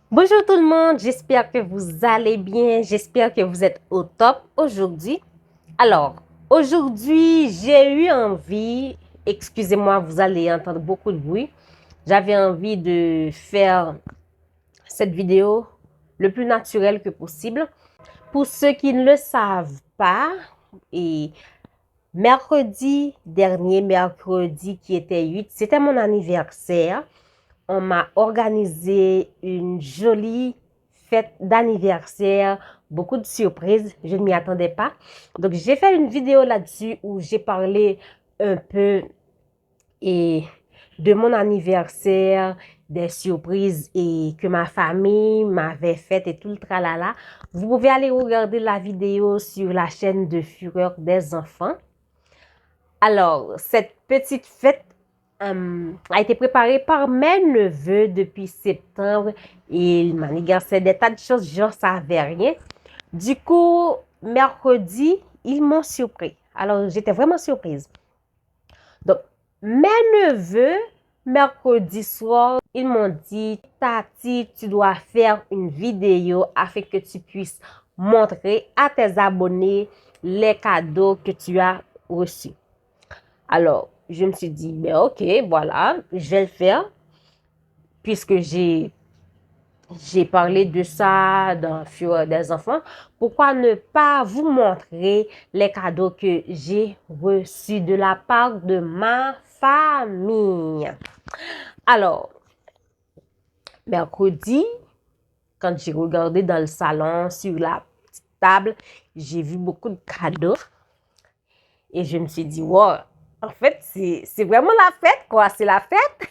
Bonjour tout le monde, j'espère que vous allez bien, j'espère que vous êtes au top aujourd'hui. Alors, aujourd'hui, j'ai eu envie, excusez-moi, vous allez entendre beaucoup de bruit. J'avais envie de faire cette vidéo le plus naturel que possible. Pour ceux qui ne le savent pas, et mercredi dernier, mercredi qui était 8, c'était mon anniversaire. On m'a organisé une jolie fête d'anniversaire, beaucoup de surprises, je ne m'y attendais pas. Donc, j'ai fait une vidéo là-dessus où j'ai parlé un peu et de mon anniversaire, des surprises et que ma famille m'avait faites et tout le tralala. Vous pouvez aller regarder la vidéo sur la chaîne de Fureur des enfants. Alors, cette petite fête a été préparée par mes neveux depuis septembre. Ils manigançaient des tas de choses, je ne savais rien. Du coup, mercredi, ils m'ont surpris. Alors, j'étais vraiment surprise. Donc, mes neveux, mercredi soir, ils m'ont dit, Tati, tu dois faire une vidéo afin que tu puisses montrer à tes abonnés les cadeaux que tu as reçus. Alors, je me suis dit, ben ok, voilà, je vais le faire puisque j'ai parlé de ça dans Fureur des enfants. Pourquoi ne pas vous montrer les cadeaux que j'ai reçus de la part de ma famille? Alors, mercredi, quand j'ai regardé dans le salon sur la petite table, j'ai vu beaucoup de cadeaux et je me suis dit, wow, en fait, c'est vraiment la fête, quoi, c'est la fête.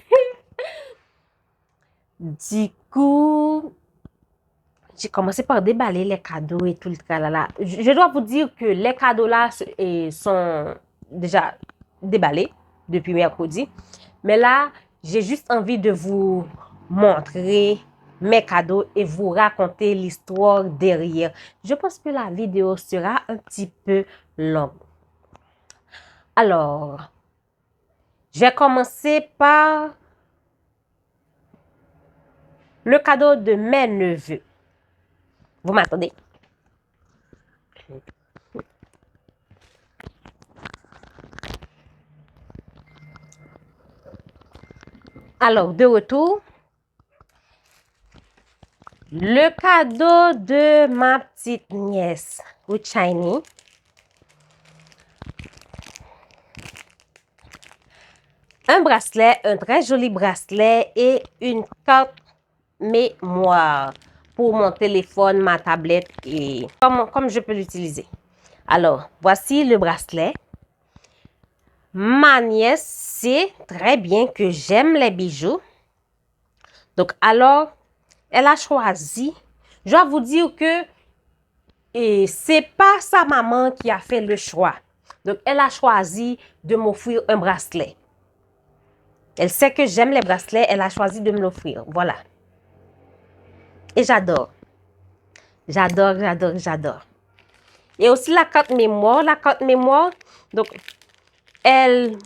Du coup, j'ai commencé par déballer les cadeaux et tout le tralala. Je dois vous dire que les cadeaux là sont déjà déballés depuis mercredi. Mais là, j'ai juste envie de vous montrer mes cadeaux et vous raconter l'histoire derrière. Je pense que la vidéo sera un petit peu longue. Alors, je vais commencer par le cadeau de mes neveux. Vous m'attendez? Alors, de retour, le cadeau de ma petite nièce, Uchani. Un bracelet, un très joli bracelet et une carte mémoire pour mon téléphone, ma tablette et comme je peux l'utiliser. Alors, voici le bracelet. Ma nièce sait très bien que j'aime les bijoux. Donc, alors, elle a choisi. Je dois vous dire que c'est pas sa maman qui a fait le choix. Donc, elle a choisi de m'offrir un bracelet. Elle sait que j'aime les bracelets. Elle a choisi de me l'offrir. Voilà. Et j'adore. J'adore, j'adore, j'adore. Et aussi la carte mémoire. La carte mémoire, donc, elle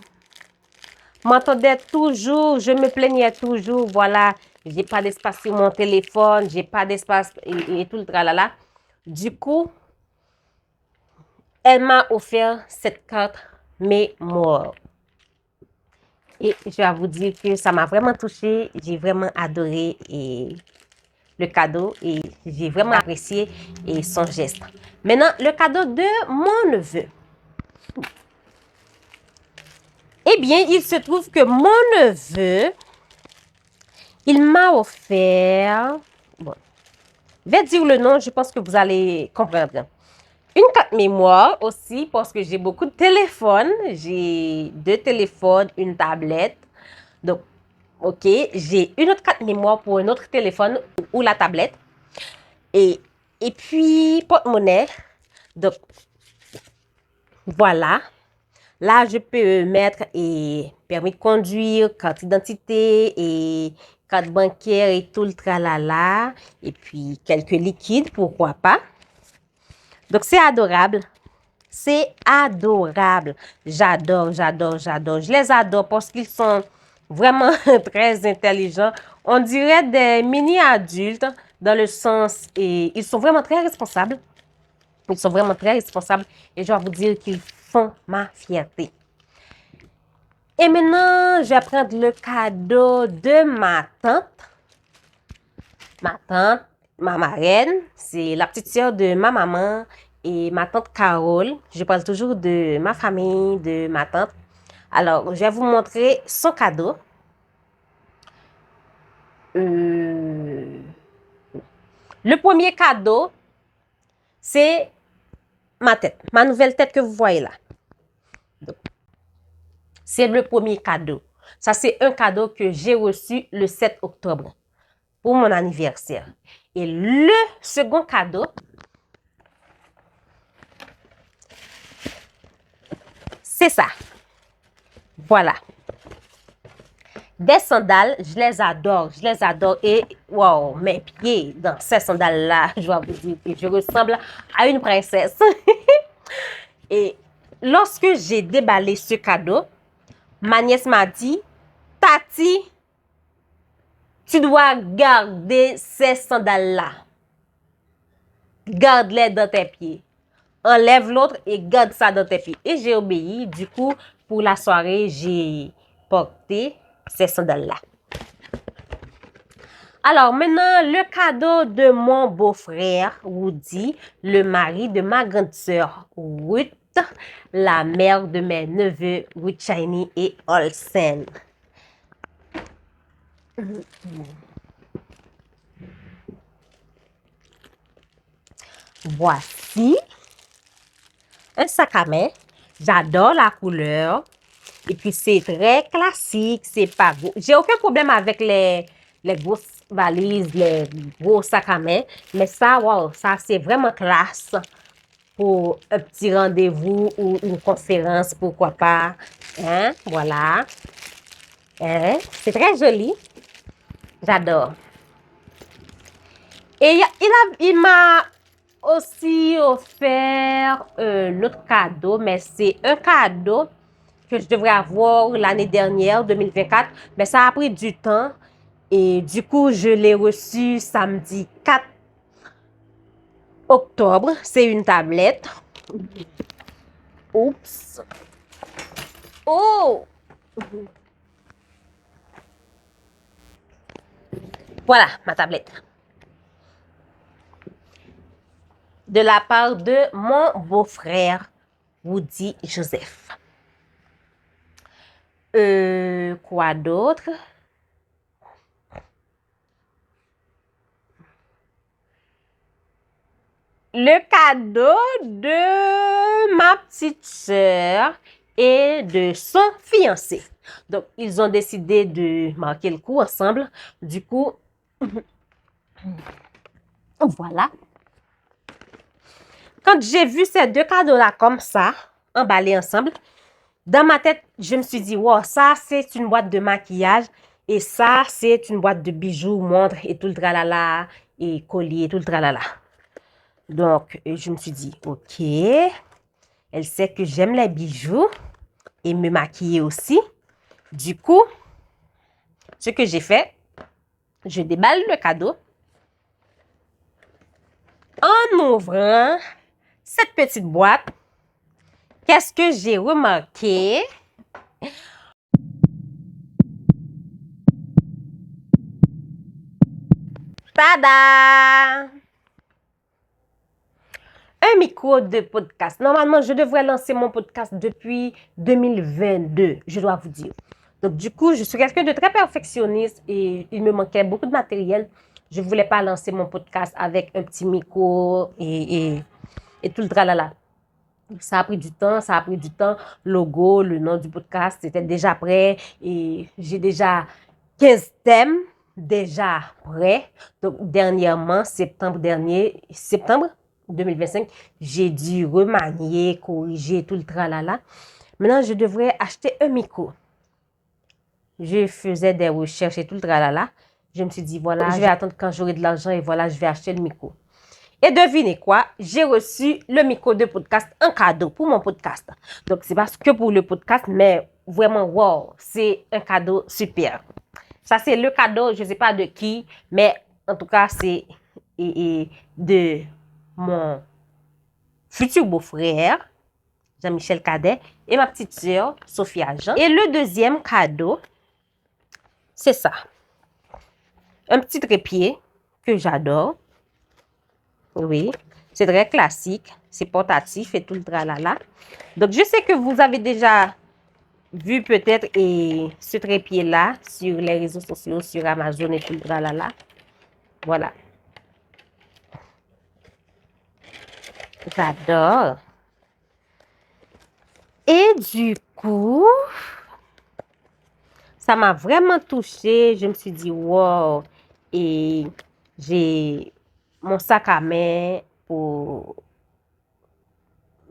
m'entendait toujours. Je me plaignais toujours. Voilà, j'ai pas d'espace sur mon téléphone. J'ai pas d'espace et tout le tralala. Du coup, elle m'a offert cette carte mémoire. Et je vais vous dire que ça m'a vraiment touchée. J'ai vraiment adoré le cadeau et j'ai vraiment apprécié son geste. Maintenant, le cadeau de mon neveu. Eh bien, il se trouve que mon neveu, il m'a offert... Bon, je vais dire le nom, je pense que vous allez comprendre. Une carte mémoire aussi, parce que j'ai beaucoup de téléphones. J'ai 2 téléphones, une tablette. Donc, ok, j'ai une autre carte mémoire pour un autre téléphone ou la tablette. Et puis, porte-monnaie. Donc, voilà. Là, je peux mettre permis de conduire, carte d'identité et carte bancaire et tout le tralala. Et puis, quelques liquides, pourquoi pas. Donc, c'est adorable. C'est adorable. J'adore, j'adore, j'adore. Je les adore parce qu'ils sont vraiment très intelligents. On dirait des mini-adultes dans le sens, et ils sont vraiment très responsables. Ils sont vraiment très responsables et je dois vous dire qu'ils font ma fierté. Et maintenant, je vais prendre le cadeau de ma tante. Ma tante, ma marraine, c'est la petite sœur de ma maman et ma tante Carole. Je parle toujours de ma famille, de ma tante. Alors, je vais vous montrer son cadeau. Le premier cadeau, c'est ma tête, ma nouvelle tête que vous voyez là. C'est le premier cadeau. Ça, c'est un cadeau que j'ai reçu le 7 octobre pour mon anniversaire. Et le second cadeau, c'est ça. Voilà. Des sandales, je les adore. Je les adore. Et wow, mes pieds dans ces sandales-là, je dois vous dire que je ressemble à une princesse. Et lorsque j'ai déballé ce cadeau, ma nièce m'a dit, Tati, tu dois garder ces sandales-là. Garde-les dans tes pieds. Enlève l'autre et garde ça dans tes pieds. Et j'ai obéi. Du coup, pour la soirée, j'ai porté ces sandales-là. Alors, maintenant, le cadeau de mon beau-frère, Woody, le mari de ma grande sœur, Ruth, la mère de mes neveux, Ruth Shiny et Olsen. Voici un sac à main. J'adore la couleur. Et puis, c'est très classique. C'est pas gros. J'ai aucun problème avec les grosses valises, les gros sacs à main. Mais ça, wow, ça, c'est vraiment classe pour un petit rendez-vous ou une conférence, pourquoi pas. Hein? Voilà. Hein? C'est très joli. J'adore. Et il m'a aussi offert l'autre cadeau, mais c'est un cadeau que je devrais avoir l'année dernière, 2024, mais ça a pris du temps et du coup, je l'ai reçu samedi 4 octobre. C'est une tablette. Oups. Oh! Voilà, ma tablette. De la part de mon beau-frère, Woody Joseph. Quoi d'autre? Le cadeau de ma petite sœur et de son fiancé. Donc, ils ont décidé de marquer le coup ensemble. Du coup, voilà. Quand j'ai vu ces deux cadeaux-là comme ça, emballés ensemble, dans ma tête, je me suis dit, wow, ça, c'est une boîte de maquillage et ça, c'est une boîte de bijoux, montres et tout le tralala et collier, tout le tralala. Donc, je me suis dit, OK, elle sait que j'aime les bijoux et me maquiller aussi. Du coup, ce que j'ai fait, je déballe le cadeau en ouvrant cette petite boîte. Qu'est-ce que j'ai remarqué? Tada! Un micro de podcast. Normalement, je devrais lancer mon podcast depuis 2022, je dois vous dire. Donc, du coup, je suis quelqu'un de très perfectionniste et il me manquait beaucoup de matériel. Je ne voulais pas lancer mon podcast avec un petit micro et tout le tralala. Ça a pris du temps, ça a pris du temps. Logo, le nom du podcast, c'était déjà prêt et j'ai déjà 15 thèmes déjà prêts. Donc, dernièrement, septembre 2025, j'ai dû remanier, corriger tout le tralala. Maintenant, je devrais acheter un micro. Je faisais des recherches et tout le tralala. Je me suis dit, voilà, je vais attendre quand j'aurai de l'argent et voilà, je vais acheter le micro. Et devinez quoi? J'ai reçu le micro de podcast en cadeau pour mon podcast. Donc, c'est pas que pour le podcast, mais vraiment, wow, c'est un cadeau super. Ça, c'est le cadeau, je ne sais pas de qui, mais en tout cas, c'est de mon futur beau-frère, Jean-Michel Cadet, et ma petite sœur, Sophia Jean. Et le deuxième cadeau, c'est ça. Un petit trépied que j'adore. Oui, c'est très classique, c'est portatif et tout le tralala. Donc, je sais que vous avez déjà vu peut-être ce trépied-là sur les réseaux sociaux, sur Amazon et tout le tralala. Voilà. J'adore. Et du coup, ça m'a vraiment touchée. Je me suis dit, wow. Et j'ai mon sac à main pour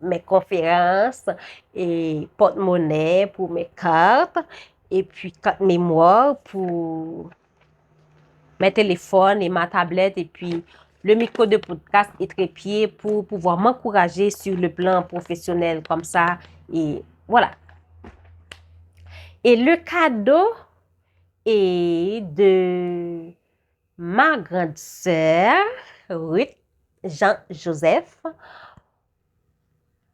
mes conférences et porte-monnaie pour mes cartes et puis carte mémoire pour mes téléphones et ma tablette et puis le micro de podcast et trépied pour pouvoir m'encourager sur le plan professionnel comme ça et voilà. Et le cadeau est de ma grande sœur Ruth Jean-Joseph.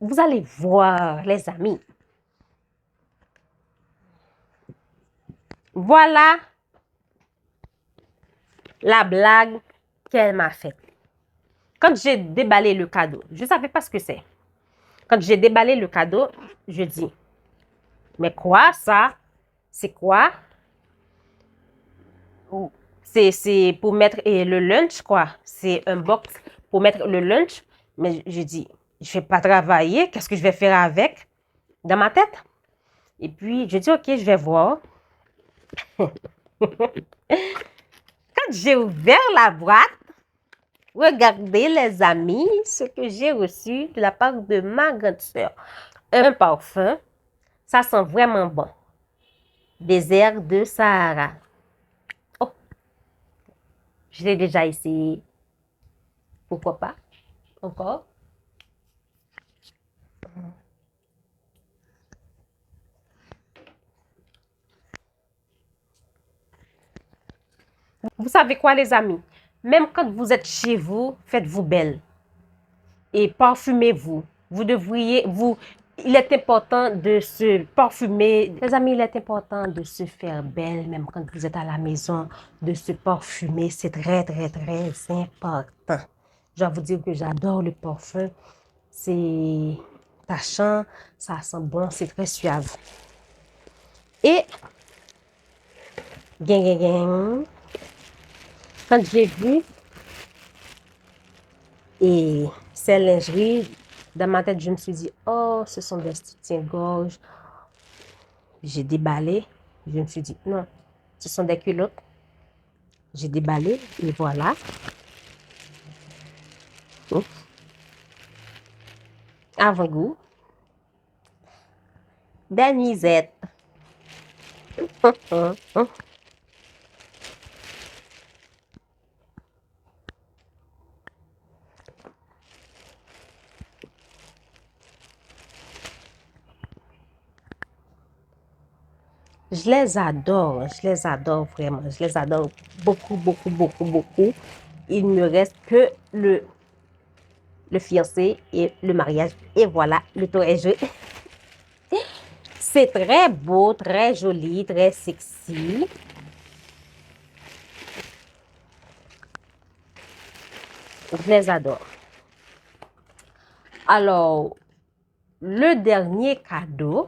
Vous allez voir, les amis. Voilà la blague qu'elle m'a faite. Quand j'ai déballé le cadeau, je ne savais pas ce que c'est. Quand j'ai déballé le cadeau, je dis, mais quoi ça? C'est quoi? C'est pour mettre le lunch, quoi. C'est un box pour mettre le lunch. Mais je dis, je ne vais pas travailler. Qu'est-ce que je vais faire avec? Dans ma tête. Et puis, je dis, OK, je vais voir. Quand j'ai ouvert la boîte, regardez les amis, ce que j'ai reçu de la part de ma grande sœur. Un parfum, ça sent vraiment bon. Désert de Sahara. Oh, je l'ai déjà essayé. Pourquoi pas? Encore? Vous savez quoi, les amis? Même quand vous êtes chez vous, faites-vous belle. Et parfumez-vous. Il est important de se parfumer. Les amis, il est important de se faire belle, même quand vous êtes à la maison, de se parfumer. C'est très, très, très important. Je dois vous dire que j'adore le parfum. C'est tachant, ça sent bon, c'est très suave. Et, quand j'ai vu ces lingeries, dans ma tête, je me suis dit, oh, ce sont des soutiens-gorge. J'ai déballé. Je me suis dit, non, ce sont des culottes. J'ai déballé et voilà. Avant-goût. Des nuisettes. Je les adore vraiment. Je les adore beaucoup, beaucoup, beaucoup, beaucoup. Il ne me reste que le fiancé et le mariage. Et voilà, le tour est joué. C'est très beau, très joli, très sexy. Je les adore. Alors, le dernier cadeau.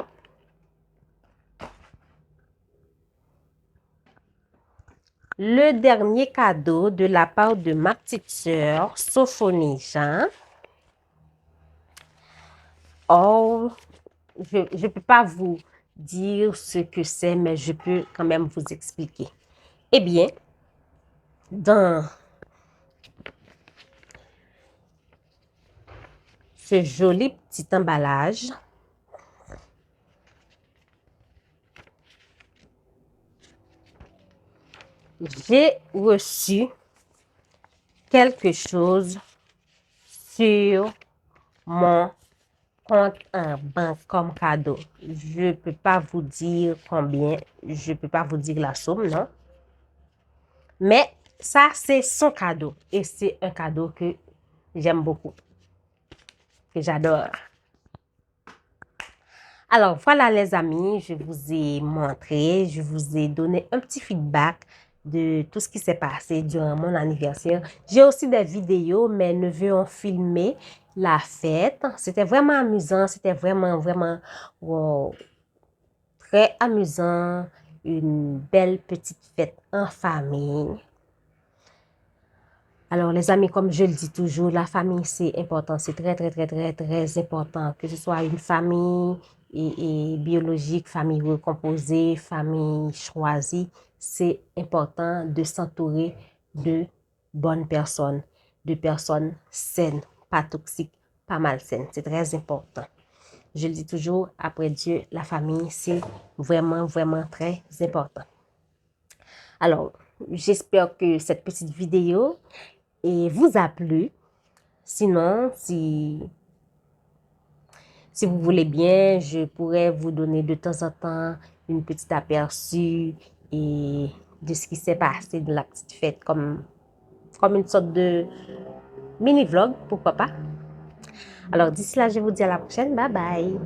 Le dernier cadeau de la part de ma petite sœur, Sophonie Jean. Oh, je ne peux pas vous dire ce que c'est, mais je peux quand même vous expliquer. Eh bien, dans ce joli petit emballage, j'ai reçu quelque chose sur mon compte en banque comme cadeau. Je ne peux pas vous dire combien, je ne peux pas vous dire la somme, non? Mais ça, c'est son cadeau. Et c'est un cadeau que j'aime beaucoup, que j'adore. Alors, voilà les amis, je vous ai montré, je vous ai donné un petit feedback de tout ce qui s'est passé durant mon anniversaire. J'ai aussi des vidéos, mes neveux ont filmé la fête. C'était vraiment amusant, c'était vraiment, wow, très amusant. Une belle petite fête en famille. Alors, les amis, comme je le dis toujours, la famille, c'est important. C'est très important. Que ce soit une famille et biologique, famille recomposée, famille choisie, c'est important de s'entourer de bonnes personnes, de personnes saines, pas toxiques, pas malsaines. C'est très important. Je le dis toujours, après Dieu, la famille, c'est vraiment très important. Alors, j'espère que cette petite vidéo vous a plu. Sinon, si vous voulez bien, je pourrais vous donner de temps en temps une petite aperçu de ce qui s'est passé de la petite fête, comme une sorte de mini-vlog, pourquoi pas. Alors, d'ici là, je vous dis à la prochaine. Bye bye.